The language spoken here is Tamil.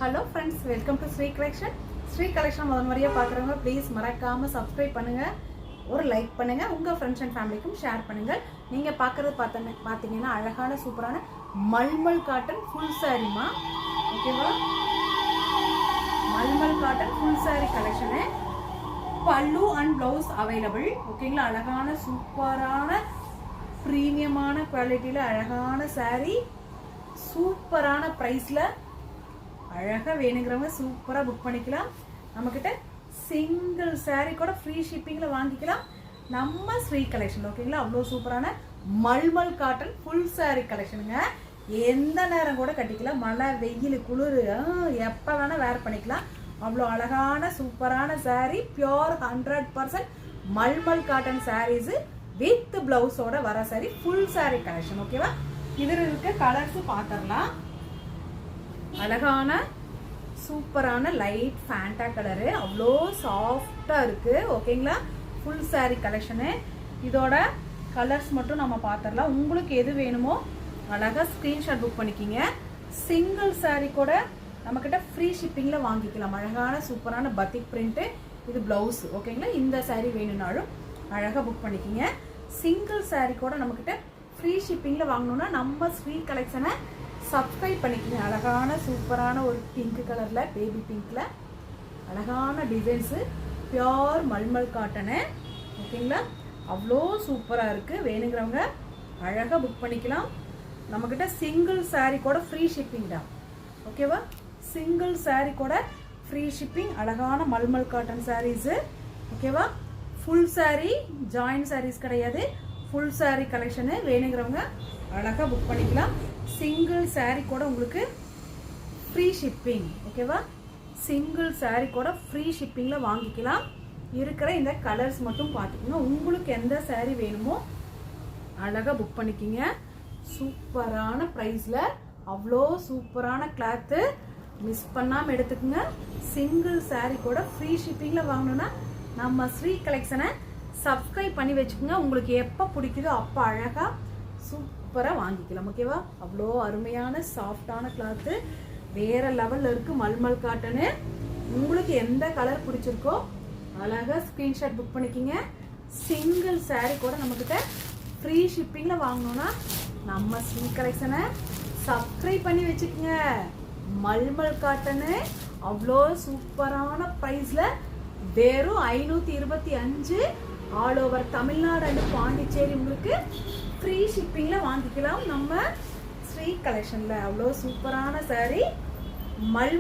Hello friends, welcome to Sri collection. Sri collection முதல் முறையாக பார்க்குறவங்க ப்ளீஸ் மறக்காமல் சப்ஸ்கிரைப் பண்ணுங்கள், ஒரு லைக் பண்ணுங்கள், உங்கள் ஃப்ரெண்ட்ஸ் அண்ட் ஃபேமிலிக்கும் ஷேர் பண்ணுங்கள். நீங்கள் பார்க்குறது பார்த்தீங்கன்னா அழகான சூப்பரான மல்மல் காட்டன் ஃபுல் சாரீமா. ஓகேவா? Mulmul cotton full sari collection. Pallu and blouse available. ஓகேங்களா? அழகான சூப்பரான ப்ரீமியமான குவாலிட்டியில் அழகான சாரீ, சூப்பரான ப்ரைஸில் அழகாக வேணுங்கிறவங்க சூப்பராக புக் பண்ணிக்கலாம். நம்மக்கிட்ட சிங்கிள் சாரீ கூட ஃப்ரீ ஷிப்பிங்கில் வாங்கிக்கலாம் நம்ம ஸ்ரீ கலெக்ஷன். ஓகேங்களா? அவ்வளோ சூப்பரான மல்மல் காட்டன் ஃபுல் சாரீ கலெக்ஷனுங்க. எந்த நேரம் கூட கட்டிக்கலாம், மழை வெயில் குளிர் எப்போ வேணால் வேர் பண்ணிக்கலாம். அவ்வளோ அழகான சூப்பரான sari, pure 100% mulmul cotton saris with பிளவுஸோட வர சாரீ, ஃபுல் சாரீ கலெக்ஷன். ஓகேவா? இதில் இருக்க கலர்ஸு பார்த்துடலாம். அழகான சூப்பரான லைட் ஃபேண்டா கலரு, அவ்வளோ சாஃப்டாக இருக்குது. ஓகேங்களா? Full sari collection. இதோட கலர்ஸ் மட்டும் நம்ம பார்த்துடலாம். உங்களுக்கு எது வேணுமோ அழகாக ஸ்க்ரீன்ஷாட் புக் பண்ணிக்கிங்க. சிங்கிள் சாரீ கூட நம்மக்கிட்ட ஃப்ரீ ஷிப்பிங்கில் வாங்கிக்கலாம். அழகான சூப்பரான பத்திக் பிரிண்ட்டு, இது ப்ளவுஸ். ஓகேங்களா? இந்த சாரீ வேணும்னாலும் அழகாக புக் பண்ணிக்கிங்க. சிங்கிள் சாரீ கூட நம்மக்கிட்ட ஃப்ரீ ஷிப்பிங்கில் வாங்கணுன்னா நம்ம ஸ்ரீ கலெக்ஷனை சப்ஸ்கிரைப் பண்ணிக்கோங்க. அழகான சூப்பரான ஒரு பிங்க் கலரில், பேபி பிங்க்கில் அழகான டிசைன்ஸு, பியோர் மல்மல் காட்டனு. ஓகேங்களா? அவ்வளோ சூப்பராக இருக்குது. வேணுங்கிறவங்க அழகாக புக் பண்ணிக்கலாம். நம்மக்கிட்ட சிங்கிள் சாரீ கூட ஃப்ரீ ஷிப்பிங் தான். ஓகேவா? சிங்கிள் சாரீ கூட ஃப்ரீ ஷிப்பிங். அழகான மல்மல் காட்டன் சாரீஸு. ஓகேவா? ஃபுல் சாரீ, ஜாயின்ட் சாரீஸ் கிடையாது, ஃபுல் சாரீ கலெக்ஷனு. வேணுங்கிறவங்க அழகாக புக் பண்ணிக்கலாம். சிங்கிள் சாரீ கூட உங்களுக்கு ஃப்ரீ ஷிப்பிங். ஓகேவா? சிங்கிள் சாரீ கூட ஃப்ரீ ஷிப்பிங்கில் வாங்கிக்கலாம். இருக்கிற இந்த கலர்ஸ் மட்டும் பார்த்துக்கோங்க. உங்களுக்கு எந்த சாரீ வேணுமோ அழகாக புக் பண்ணிக்கிங்க. சூப்பரான ப்ரைஸில் அவ்வளோ சூப்பரான கிளாத்து, மிஸ் பண்ணாமல் எடுத்துக்கோங்க. சிங்கிள் சாரீ கூட ஃப்ரீ ஷிப்பிங்கில் வாங்கணுன்னா நம்ம ஸ்ரீ கலெக்ஷனை சப்ஸ்கிரைப் பண்ணி வச்சுக்கோங்க. உங்களுக்கு எப்போ பிடிக்குதோ அப்போ அழகாக சூப்பராக வாங்கிக்கலாம். ஓகேவா? அவ்வளோ அருமையான சாஃப்டான கிளாத்து, வேறு லெவலில் இருக்குது மல்மல் காட்டனு. உங்களுக்கு எந்த கலர் பிடிச்சிருக்கோ அழகாக ஸ்க்ரீன்ஷாட் புக் பண்ணிக்கிங்க. சிங்கிள் சாரீ கூட நம்மக்கிட்ட ஃப்ரீ ஷிப்பிங்கில் வாங்கணுன்னா நம்ம ஸ்ரீ கலெக்ஷனை சப்ஸ்கிரைப் பண்ணி வச்சுக்கோங்க. மல்மல் காட்டனு அவ்வளோ சூப்பரான ப்ரைஸில் வெறும் 525 all over Tamil Nadu and Pondicherry உங்களுக்கு ஃப்ரீ ஷிப்பிங்கில் வாங்கிக்கலாம் நம்ம ஸ்ரீ கலெக்ஷனில். அவ்வளோ சூப்பரான சாரீ மல்